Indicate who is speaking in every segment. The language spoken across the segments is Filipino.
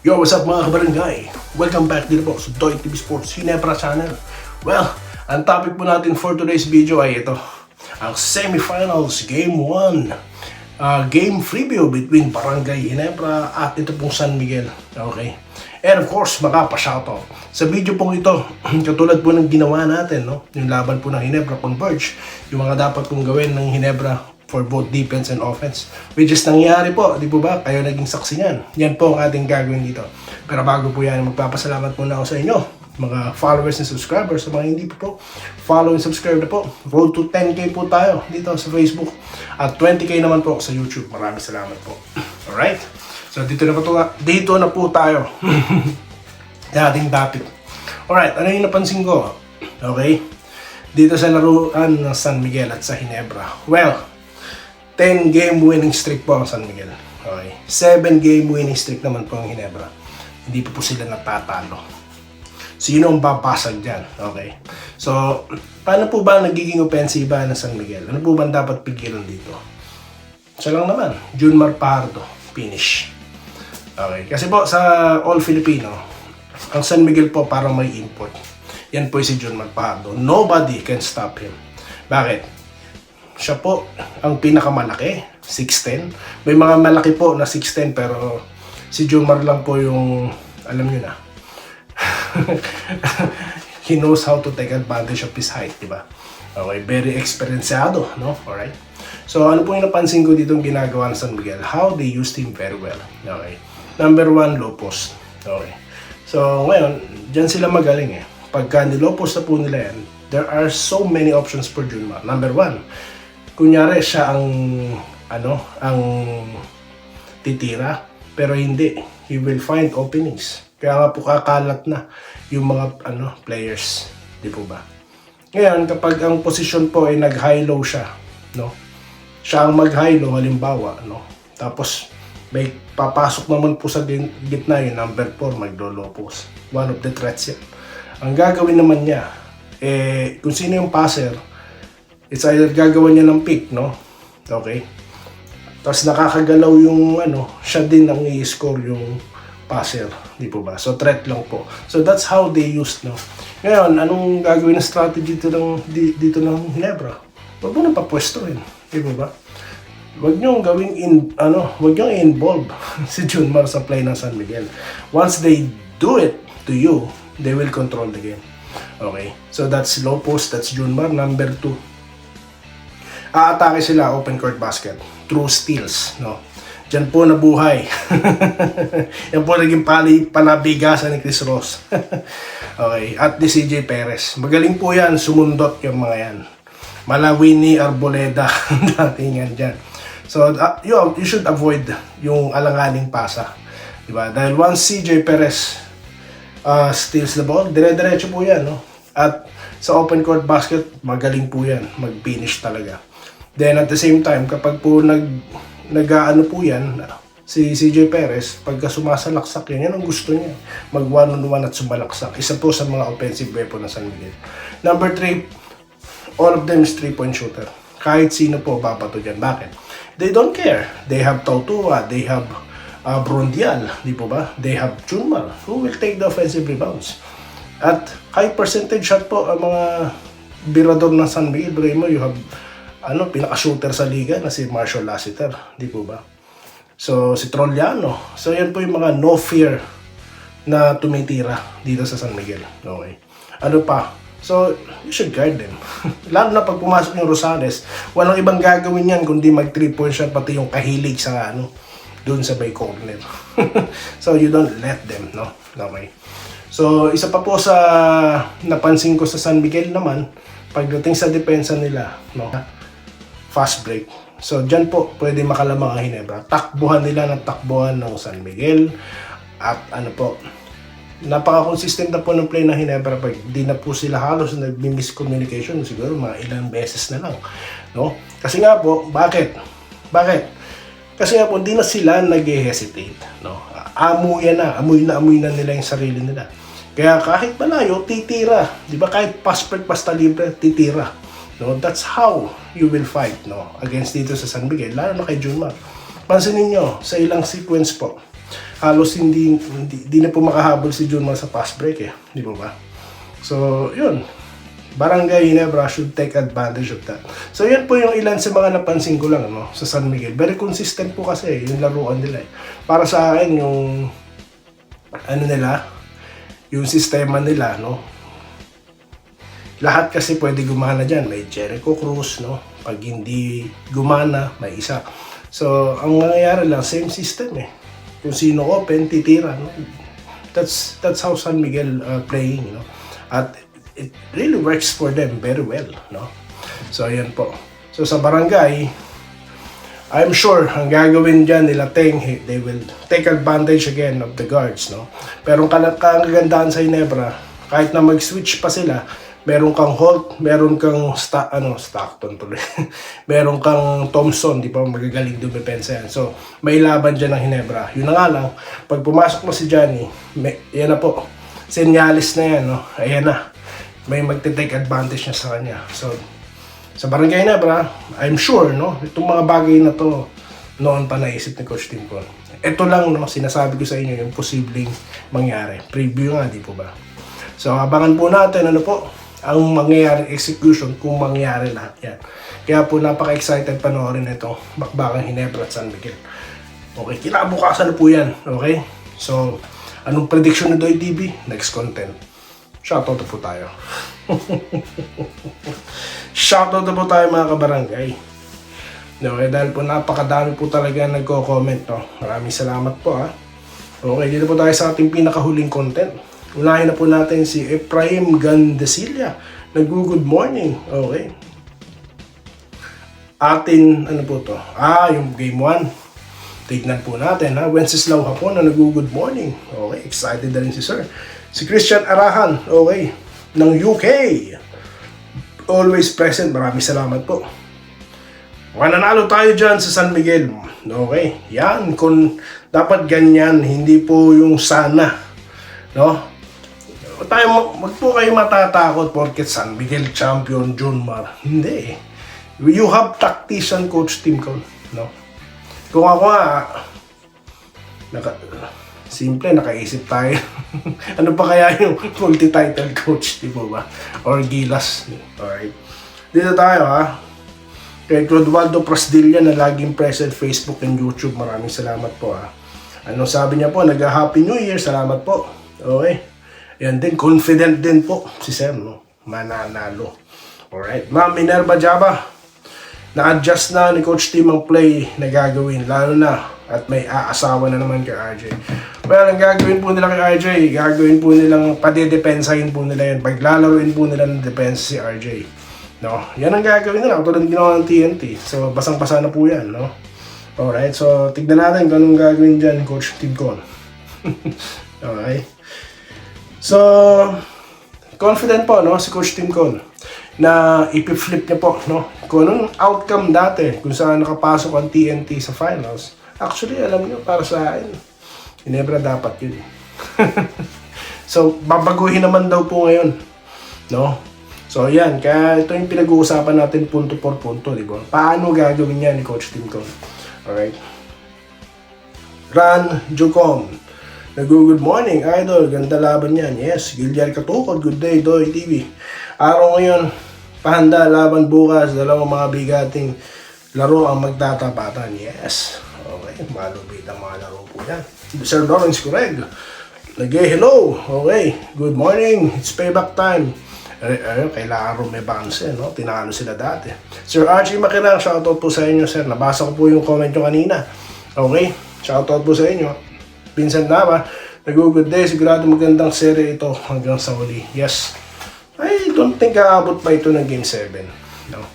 Speaker 1: Yo, what's up mga kabarangay? Welcome back dito po sa Doy TV Sports Ginebra Channel. Well, ang topic po natin for today's video ay ito, ang semifinals Game 1 game preview between Barangay Ginebra at ito pong San Miguel. Okay? And of course, makapa-shoutout. Sa video pong ito, katulad po ng ginawa natin, no? Yung laban po ng Ginebra Converge, yung mga dapat kong gawin ng Ginebra for both defense and offense. Which is nangyari po, di po ba? Kayo naging saksi niyan. Yan po ang ating gagawin dito. Pero bago po yan, magpapasalamat muna ako sa inyo, mga followers and subscribers. Sa mga hindi po, follow and subscribe na po. Road to 10K po tayo dito sa Facebook. At 20K naman po sa YouTube. Maraming salamat po. Alright? So dito na po tayo. Ating topic. Alright, ano yung napansin ko? Okay? Dito sa laruan ng San Miguel at sa Ginebra. Well, 10 game winning streak po ang San Miguel. Okay. 7 game winning streak naman po ang Ginebra. Hindi po sila natatalo. Sino ang babasag dyan? Okay. So, paano po ba nagiging ofensiba ng San Miguel? Ano po ba dapat pigilan dito? Siya lang naman, Junmar Pardo, finish. Okay. Kasi po sa All Filipino, ang San Miguel po parang may import. Yan po si Junmar Pardo. Nobody can stop him. Bakit? Siya po ang pinakamalaki, 6'10". May mga malaki po na 6'10", pero si Junmar lang po yung, alam nyo na, he knows how to take advantage of his height, diba? Okay, very experienciado, no? Alright? So, ano po yung napansin ko dito yung ginagawa ng San Miguel? How they used him very well. Okay. Number 1, low post. Okay. So, ngayon, dyan sila magaling eh. Pagka nilow post na po nila yan, there are so many options for Junmar. Number 1, kunyari siya ang titira, pero hindi. He will find openings. Kaya nga po kakalat na yung mga players. Di po ba? Ngayon, kapag ang posisyon po ay nag-high-low siya, no? Siya ang mag-high-low, halimbawa, no? Tapos, may papasok naman po sa gitna yung number 4, mag-low post. One of the threats yan. Ang gagawin naman niya, kung sino yung passer, it's either gagawa niya ng pick, no? Okay? Tapos nakakagalaw yung siya din ang i-score yung passer, di po ba? So threat lang po. So that's how they used, no? Ngayon, anong gagawin na strategy dito ng Ginebra? Huwag mo nang papwestohin, di po ba? Huwag niyong gawing huwag niyong i-involve si Junmar sa play ng San Miguel. Once they do it to you, they will control the game. Okay? So that's low post, that's Junmar. Number 2, aatake sila open court basket through steals, no? Diyan po nabuhay. Yan po naging panabigasan ni Chris Ross. Okay, at ni CJ Perez. Magaling po yan, sumundot yung mga yan. Winnie Arboleda, dating yan dyan. So, you should avoid yung alanganing pasa. Diba? Dahil once CJ Perez steals the ball, dire-diretso po yan, no? At sa open court basket, magaling po yan. Mag-finish talaga. Then at the same time, kapag po nag-aano po yan, si CJ Perez, pagka sumasalaksak yan ang gusto niya. Mag one-on-one at sumalaksak. Isa po sa mga offensive weapon ng San Miguel. Number 3, all of them is 3-point shooter. Kahit sino po babato dyan. Bakit? They don't care. They have Tautua, they have Brondial, di po ba? They have Junmar, who will take the offensive rebounds. At high percentage shot po ang mga birador ng San Miguel. Bremo, you have pinaka-shooter sa liga na si Marshall Lassiter, di po ba? So, si Trolliano. So, yan po yung mga no fear na tumitira dito sa San Miguel. Okay. Ano pa? So, you should guard them. Lalo na pag pumasok yung Rosales, walang ibang gagawin yan kundi mag 3-point shot, pati yung kahilig sa doon sa bay corner. So, you don't let them, no? Okay. So, isa pa po sa napansin ko sa San Miguel naman, pagdating sa depensa nila, no? Fast break. So, dyan po, pwede makalamang ang Ginebra. Takbuhan nila ng takbuhan ng San Miguel. At napaka-consistent na po ng play ng Ginebra. Pag di na po sila halos nag-miscommunication, siguro mga ilang beses na lang. No? Kasi nga po, bakit? Kasi nga po, di na sila nag-hesitate. No? Amoy na nila yung sarili nila. Kaya kahit malayo, titira. Di ba? Kahit pass break, basta libre, titira. No, that's how you will fight, no, against dito sa San Miguel, lalo na kay Junmar. Pansinin nyo, sa ilang sequence po, Halos hindi na po makahabol si Junmar sa fast break eh. Di po ba? So, yun. Barangay Ginebra should take advantage of that. So, yan po yung ilan sa mga napansin ko lang no, sa San Miguel. Very consistent po kasi yung laruan nila eh. Para sa akin, yung ano nila, yung sistema nila, no? Lahat kasi pwede gumana dyan. May Jericho Cruz, no? Pag hindi gumana, may isa. So, ang nangyayari lang, same system eh. Kung sino open, titira, no? That's how San Miguel playing, you know? At it really works for them very well, no? So, ayan po. So, sa barangay, I'm sure ang gagawin dyan nila Teng, they will take advantage again of the guards, no? Pero ang kagandahan sa Ginebra, kahit na mag-switch pa sila, meron kang Holt, meron kang Stockton tuloy. Meron kang Thompson, di ba? Magagaling dumepensa yan. So, may laban dyan ng Ginebra. Yun na nga lang, pag pumasok mo si Johnny, yan na po. Senyalis na yan, no? Ayan na. May magte-take advantage niya sa kanya. So, sa Barangay Ginebra, I'm sure, no? Itong mga bagay na to, noon pa naisip ni Coach Tim Con. Ito lang, no? Sinasabi ko sa inyo yung posibleng mangyari. Preview nga, di po ba? So, abangan po natin, ano po, ang mangyayari execution kung mangyari lahat yan. Kaya po, napaka-excited panoorin ito, Bakbakang Ginebra at San Miguel. Okay, kinabukasan na po yan. Okay? So, anong prediction ni Doy TV? Next content. Shoutout na po tayo. Shoutout na po tayo mga kabarangay. Okay, dahil po napakadami po talaga nagko-comment. No? Maraming salamat po ha. Okay, dito po tayo sa ating pinakahuling content. Unahin na po natin si Efraim Gandesilia. Nag-good morning. Okay. Atin, ano po to? Yung game 1. Tignan po natin ha. Wenceslao Hapon na nag-good morning. Okay, excited na rin si Sir. Si Christian Arahan, okay, ng UK. Always present. Maraming salamat po. Nanalo tayo dyan sa San Miguel. Okay, yan. Kung dapat ganyan, hindi po yung sana. No? Wag po kayo matatakot porket San Miguel champion Junmar. Hindi. You have tactician Coach Tim Con. No? Kung ako simple, nakaisip tayo. Ano pa kaya yung multi-title coach, di po ba? Or Gilas. Alright. Dito tayo ha. Kay Clodovaldo Prasdilla na laging present Facebook and YouTube. Maraming salamat po ha. Anong sabi niya po? Nag-Happy New Year. Salamat po. Okay. Yan din. Confident din po si Sir, no? Mananalo. Alright. Ma'am Minerva Java. Na-adjust na ni Coach Tim ang play na gagawin. Lalo na at may aasawa na naman kay RJ. Well, ang gagawin po nila kay RJ, gagawin po nilang padedepensahin po nila yan. Paglalaruin po nila ng depensa si RJ. No? Yan ang gagawin nila. Tulad ng ginawa ng TNT. So, basang-basa na po yan. No? Alright, so tignan natin kung anong gagawin dyan, Coach Tim Con. Okay. So, confident po, no, si Coach Tim Con na ipiflip niya po, no? Kung anong outcome dati, kung saan nakapasok ang TNT sa finals. Actually, alam niyo, para sa akin, Ginebra dapat yun. So, babaguhin naman daw po ngayon. No? So, yan. Kaya ito yung pinag-uusapan natin punto por punto, di ba? Paano gagawin yan ni Coach Tim Con? Alright. Ran Jucom. Good morning, idol. Ganda laban yan. Yes. Gilyar Katukod. Good day, Doy TV. Araw ngayon, pahanda laban bukas. Dalawang mga bigating laro ang magtatapatan. Yes. Okay, malupit ang mga laro po yan. Sir Lawrence Correg. Hello. Okay, good morning. It's payback time. Kailangan rumebanse, no? Tinalo sila dati. Sir Archie Makirang, shoutout po sa inyo, sir. Nabasa ko po yung comment nyo kanina. Okay, shoutout po sa inyo. Vincent Nava, good day. Sigurado magandang serie ito hanggang sa huli. Yes. I don't think aabot pa ito ng Game 7. No?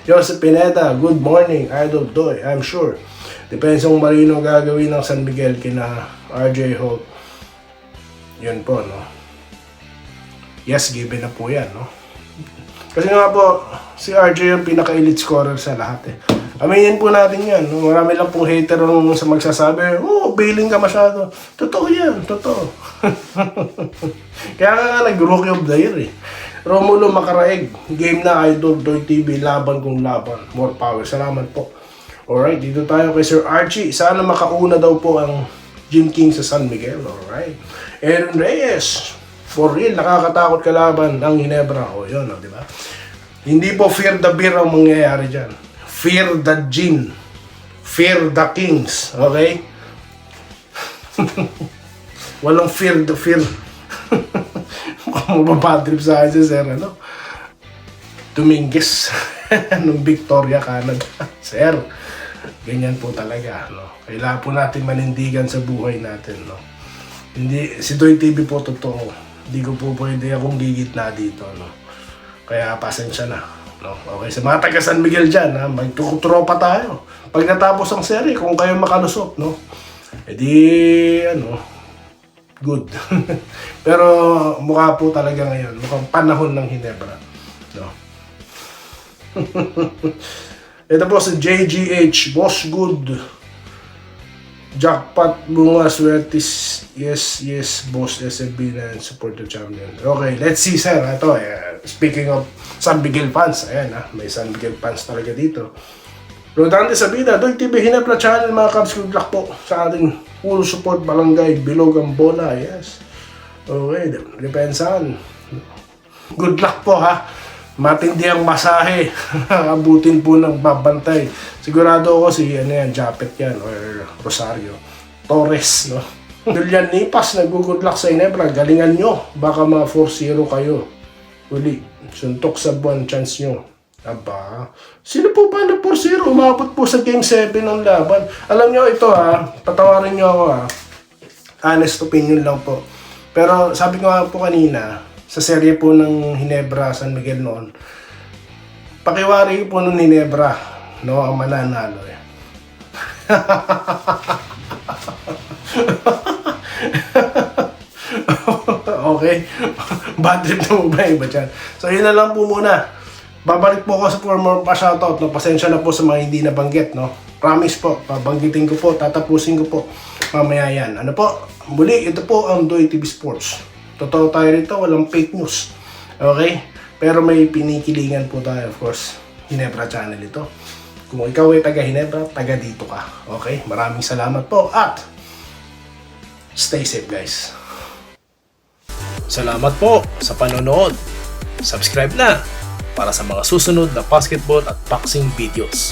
Speaker 1: Joseph Pineda, good morning, Idol Doy. I'm sure. Depends kung marino gagawin ng San Miguel kina RJ Holt. Yun po, no? Yes, given na po yan, no? Kasi nga po, si RJ yung pinaka-elite scorer sa lahat eh. Aminin po natin yan. No? Marami lang pong hater sa magsasabi, bailing ka masyado. Totoo yan, totoo. Kaya nga nag-rookie of the year eh. Romulo Macaraeg, game na Idol Doy TV, laban kung laban. More power. Salamat po. Alright, dito tayo kay Sir Archie. Sana makauna daw po ang Gym King sa San Miguel. Alright. Aaron Reyes. For real, nakakatakot kalaban ng Ginebra. O yun, di ba? Hindi po fear the beer ang mangyayari dyan. Fear the gin. Fear the kings. Okay? Walang fear the fear. Mukhang mababadrip sa akin si Sir, ano? Dominguez. Nung Victoria, Canada. Sir, ganyan po talaga, no? Kailangan po natin manindigan sa buhay natin, no? Hindi, si Doy TV po totoo. Hindi ko po pwede akong gigitna dito, no? Kaya pasensya na, no? Okay, sa mga taga San Miguel dyan, ha? Magtutropa tayo. Pag natapos ang serie, kung kayo makalusot, no? Edi, ano, good. Pero mukha po talaga ngayon, mukhang panahon ng Ginebra, no? Ito po si JGH, Boss Good. Jackpot, bunga, swertis. Yes, boss, SMB na support the champion. Okay, let's see, sir. Ito, speaking of San Miguel fans, ayan, may San Miguel fans talaga dito. Rodante Sabida, Doy TV Ginebra Channel, mga Cubs, good luck po sa ating full support barangay, Bilog ang Bola, yes. Okay, depensan. Good luck po, ha. Matindi ang masahe. Abutin po ng babantay. Sigurado ako si Japet yan or Rosario Torres, no? Julian Nipas, nag-good luck sa Ginebra. Galingan nyo. Baka mga 4-0 kayo. Uli, suntok sa buwan, chance nyo. Aba, sino po ba na 4-0? Umabot po sa game 7 ng laban. Alam nyo ito, patawarin nyo ako, honest opinion lang po. Pero sabi ko nga po kanina, sa serye po ng Ginebra San Miguel noon, pakiwari po ng Ginebra, no, ang mananalo eh. Okay, bad trip na mo ba iba dyan? So yun na lang po muna. Babalik po ako sa for more pa shoutout, no? Pasensya na po sa mga hindi nabanggit, no? Promise po, babanggitin ko po, tatapusin ko po mamaya yan. Ano po, muli, ito po ang Doy TV Sports. Totoo tayo rito, walang fake news. Okay? Pero may pinikilingan po tayo, of course. Ginebra Channel ito. Kung ikaw ay taga Ginebra, taga dito ka. Okay? Maraming salamat po at stay safe, guys.
Speaker 2: Salamat po sa panonood. Subscribe na para sa mga susunod na basketball at boxing videos.